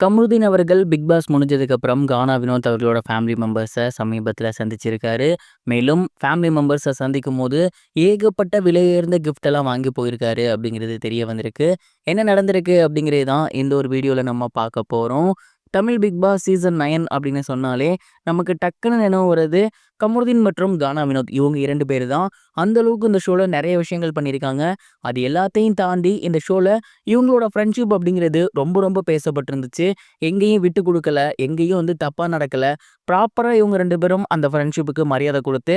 கமருதீன் அவர்கள் big pass முடிஞ்சதுக்கப்புறம் கானா வினோத் அவர்களோட ஃபேமிலி மெம்பர்ஸை சமீபத்தில் சந்திச்சிருக்காரு. மேலும் ஃபேமிலி மெம்பர்ஸை சந்திக்கும் போது ஏகப்பட்ட விலையுயர்ந்த கிஃப்ட் எல்லாம் வாங்கி போயிருக்காரு அப்படிங்கிறது தெரிய வந்திருக்கு. என்ன நடந்திருக்கு அப்படிங்கிறது தான் இந்த ஒரு வீடியோவில் நம்ம பார்க்க போகிறோம். தமிழ் பிக் பாஸ் சீசன் 9 அப்படின்னு சொன்னாலே நமக்கு டக்குன்னு நினைவு வருது கமருதீன் மற்றும் கானா வினோத். இவங்க 2 பேர் தான் அந்த அளவுக்கு இந்த ஷோவில் நிறைய விஷயங்கள் பண்ணியிருக்காங்க. அது எல்லாத்தையும் தாண்டி இந்த ஷோவில் இவங்களோட ஃப்ரெண்ட்ஷிப் அப்படிங்கிறது ரொம்ப ரொம்ப பேசப்பட்டிருந்துச்சு. எங்கேயும் விட்டு கொடுக்கல, எங்கேயும் வந்து தப்பாக நடக்கலை. ப்ராப்பராக இவங்க 2 பேரும் அந்த ஃப்ரெண்ட்ஷிப்புக்கு மரியாதை கொடுத்து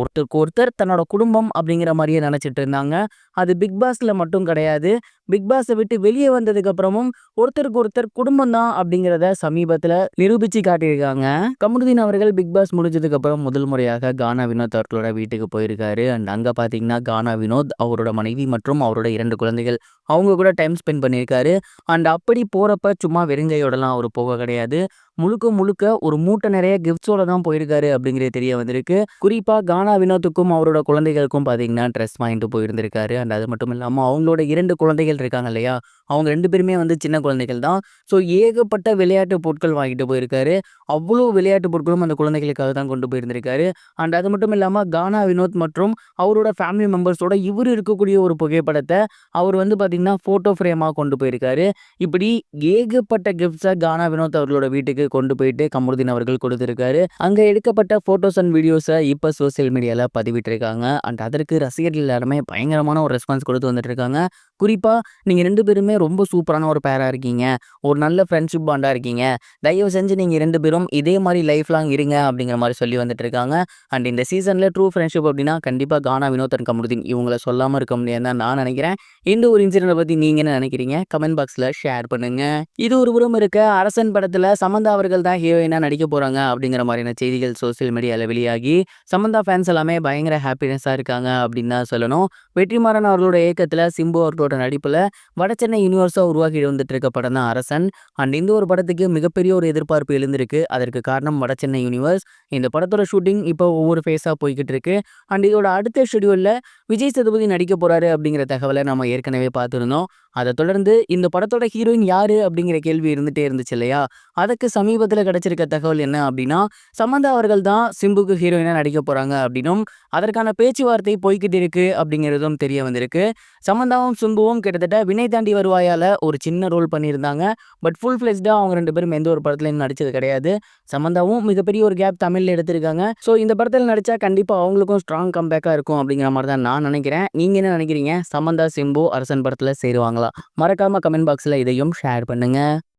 ஒருத்தருக்கு ஒருத்தர் தன்னோட குடும்பம் அப்படிங்கிற மாதிரியே நினச்சிட்டு இருந்தாங்க. அது பிக் பாஸில் மட்டும் கிடையாது, பிக் பாஸை விட்டு வெளியே வந்ததுக்கு அப்புறமும் ஒருத்தருக்கு ஒருத்தர் குடும்பம் தான் அப்படிங்கிறத சமீபத்தில் நிரூபித்து காட்டியிருக்காங்க. கமருதீன் அவர்கள் பிக் பாஸ் முடிஞ்சதுக்கு அப்புறம் முதல் முறையாக கானா வினோத் அவர்களோட வீட்டுக்கு போயிருக்காரு. அண்ட் அங்கே பார்த்தீங்கன்னா கானா வினோத் அவரோட மனைவி மற்றும் அவரோட 2 குழந்தைகள் அவங்க கூட டைம் ஸ்பெண்ட் பண்ணியிருக்காரு. அண்ட் அப்படி போகிறப்ப சும்மா வெறுங்கையோடலாம் அவர் போக கிடையாது, முழுக்க முழுக்க ஒரு மூட்டை நிறைய கிஃப்ட்ஸோட தான் போயிருக்காரு அப்படிங்கிறது தெரிய வந்திருக்கு. குறிப்பாக கானா வினோத்துக்கும் அவரோட குழந்தைகளுக்கும் பார்த்தீங்கன்னா ட்ரெஸ் வாங்கிட்டு போயிருந்திருக்காரு. அண்ட் அது மட்டும் இல்லாமல் அவங்களோட 2 குழந்தைகள் இருக்காங்க இல்லையா, அவங்க 2 பேருமே வந்து சின்ன குழந்தைகள் தான். ஸோ ஏகப்பட்ட விளையாட்டு பொருட்கள் வாங்கிட்டு போயிருக்காரு. அவ்வளோ விளையாட்டு பொருட்களும் அந்த குழந்தைகளுக்காக தான் கொண்டு போயிருந்திருக்காரு. அண்ட் அது மட்டும் இல்லாமல் கானா வினோத் மற்றும் அவரோட ஃபேமிலி மெம்பர்ஸோட இவர் இருக்கக்கூடிய ஒரு புகைப்படத்தை அவர் வந்து பார்த்தீங்கன்னா ஃபோட்டோ ஃப்ரேமாக கொண்டு போயிருக்காரு. இப்படி ஏகப்பட்ட கிஃப்ட்ஸை கானா வினோத் அவர்களோட வீட்டுக்கு கொண்டு போயிட்டு கமருதீன் அவர்கள் கொடுத்திருக்காரு. அங்கே எடுக்கப்பட்ட ஃபோட்டோஸ் அண்ட் வீடியோஸை இப்போ சோசியல் மீடியாவில் பதிவிட்டிருக்காங்க. அண்ட் அதற்கு ரசிகர்கள் எல்லாருமே பயங்கரமான ஒரு ரெஸ்பான்ஸ் கொடுத்து வந்துட்டு இருக்காங்க. குறிப்பாக நீங்கள் 2 பேருமே ரொம்ப சூப்பரான ஒரு பேராக இருக்கீங்க, ஒரு நல்ல ஃப்ரெண்ட்ஷிப் பாண்டாக இருக்கீங்க, தயவு செஞ்சு நீங்கள் 2 பேரும் இதே மாதிரி லைஃப் லாங் இருங்க அப்படிங்கிற மாதிரி சொல்லி வந்துட்டு இருக்காங்க. அண்ட் இந்த சீசனில் ட்ரூ ஃப்ரெண்ட்ஷிப் அப்படின்னா கண்டிப்பாக கானா வினோத் அண்ட் கமருதீன் இவங்கள சொல்லாமல் இருக்க முடியாது தான் நான் நினைக்கிறேன். இந்த ஒரு இன்சிடென்ட்டை பற்றி நீங்கள் என்ன நினைக்கிறீங்க? கமெண்ட் பாக்ஸில் ஷேர் பண்ணுங்க. இது ஒரு புறம் இருக்க, அரசன் படத்தில் சமந்தா அவர்கள் தான் ஹீரோயினாக நடிக்க போகிறாங்க அப்படிங்கிற மாதிரியான செய்திகள் சோசியல் மீடியாவில் வெளியாகி சமந்தா ஃபேன்ஸ் எல்லாமே பயங்கர ஹாப்பினஸாக இருக்காங்க அப்படின்னு தான் சொல்லணும். வெற்றிமாறன் அவர்களோட இயக்கத்தில் சிம்பு அவர்களோட நடிப்பில் வடசென்னை யூனிவர்ஸாக உருவாக்கி வந்துட்டு இருக்க படம் தான் அரசன். அண்ட் இந்த ஒரு படத்துக்கு மிகப்பெரிய ஒரு எதிர்பார்ப்பு எழுந்திருக்கு. அதற்கு காரணம் வடசென்னை யூனிவர்ஸ். இந்த படத்தோட ஷூட்டிங் இப்போ ஒவ்வொரு ஃபேஸாக போய்கிட்டு இருக்கு. அண்ட் இதோட அடுத்த ஷெடியூலில் விஜய் சேதுபதி நடிக்க போகிறாரு அப்படிங்கிற தகவலை நம்ம ஏற்கனவே பார்த்துருந்தோம். அதை தொடர்ந்து இந்த படத்தோட ஹீரோயின் யாரு அப்படிங்கிற கேள்வி இருந்துகிட்டே இருந்துச்சு இல்லையா, அதுக்கு சமீபத்தில் கிடைச்சிருக்க தகவல் என்ன அப்படின்னா சமந்தா அவர்கள் தான் சிம்புக்கு ஹீரோயினாக நடிக்க போகிறாங்க அப்படின்னும் அதற்கான பேச்சுவார்த்தை போய்கிட்டு இருக்கு அப்படிங்கிறதும் தெரிய வந்திருக்கு. சமந்தாவும் சிம்புவும் கிட்டத்தட்ட வினை தாண்டி வருவாயால் ஒரு சின்ன ரோல் பண்ணியிருந்தாங்க. பட் ஃபுல் ஃப்ளெஜ்டாக அவங்க 2 பேரும் எந்த ஒரு படத்துலையும் நடித்தது கிடையாது. சமந்தாவும் மிகப்பெரிய ஒரு கேப் தமிழில் எடுத்திருக்காங்க. ஸோ இந்த படத்தில் நடித்தா கண்டிப்பாக அவங்களுக்கும் ஸ்ட்ராங் கம்பேக்காக இருக்கும் அப்படிங்கிற மாதிரி தான் நான் நினைக்கிறேன். நீங்கள் என்ன நினைக்கிறீங்க? சமந்தா சிம்பு அரசன் படத்தில் சேருவாங்களா? மறக்காமல் கமெண்ட் பாக்ஸில் இதையும் ஷேர் பண்ணுங்கள்.